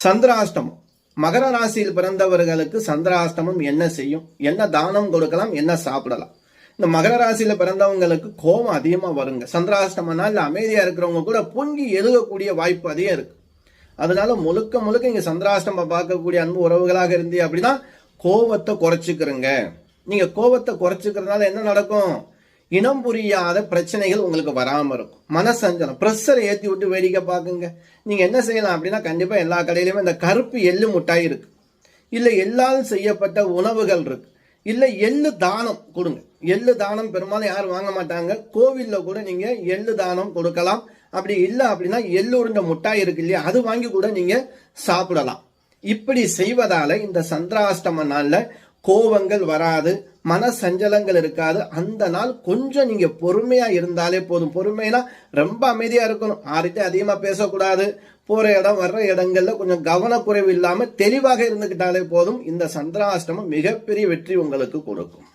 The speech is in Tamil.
சந்திராஷ்டமம். மகர ராசியில் பிறந்தவர்களுக்கு சந்திராஷ்டமம் என்ன செய்யும், என்ன தானம் கொடுக்கலாம், என்ன சாப்பிடலாம்? இந்த மகர ராசியில பிறந்தவங்களுக்கு கோபம் அதிகமா வருங்க. சந்திராஷ்டமம்னா இல்ல அமைதியா இருக்கிறவங்க கூட பொங்கி எழுகக்கூடிய வாய்ப்பு அதிகம் இருக்கு. அதனால முழுக்க முழுக்க இங்க சந்திராஷ்டமம் பார்க்கக்கூடிய அன்பு உறவுகளாக இருந்தீங்க அப்படின்னா கோபத்தை குறைச்சிக்கிறங்க. நீங்க கோபத்தை குறைச்சிக்கிறதுனால என்ன நடக்கும்? இனம் புரியாத பிரச்சனைகள் உங்களுக்கு வராம இருக்கும். மனசஞ்சலம், பிரஷரை ஏற்றி விட்டு வேடிக்கை பார்க்குங்க. நீங்க என்ன செய்யலாம் அப்படின்னா, கண்டிப்பா எல்லா கடையிலுமே இந்த கருப்பு எள்ளு முட்டாய் இருக்கு, இல்ல எள்ளால் செய்யப்பட்ட உணவுகள் இருக்கு, இல்ல எள்ளு தானம் கொடுங்க. எள்ளு தானம் பெரும்பாலும் யாரும் வாங்க மாட்டாங்க. கோவில்ல கூட நீங்க எள்ளு தானம் கொடுக்கலாம். அப்படி இல்லை அப்படின்னா எள்ளு உருண்ட முட்டாய் இருக்கு இல்லையா, அது வாங்கி கூட நீங்க சாப்பிடலாம். இப்படி செய்வதால இந்த சந்திராஷ்டம நாள்ல கோபங்கள் வராது, மன சஞ்சலங்கள் இருக்காது. அந்த நாள் கொஞ்சம் நீங்க பொறுமையா இருந்தாலே போதும். பொறுமைனா ரொம்ப அமைதியா இருக்கணும், யார்கிட்ட அதிகமா பேசக்கூடாது. போற இடம் வர்ற இடங்கள்ல கொஞ்சம் கவனக்குறைவு இல்லாம தெளிவாக இருந்துகிட்டாலே போதும். இந்த சந்திராஷ்டமம் மிகப்பெரிய வெற்றி உங்களுக்கு கொடுக்கும்.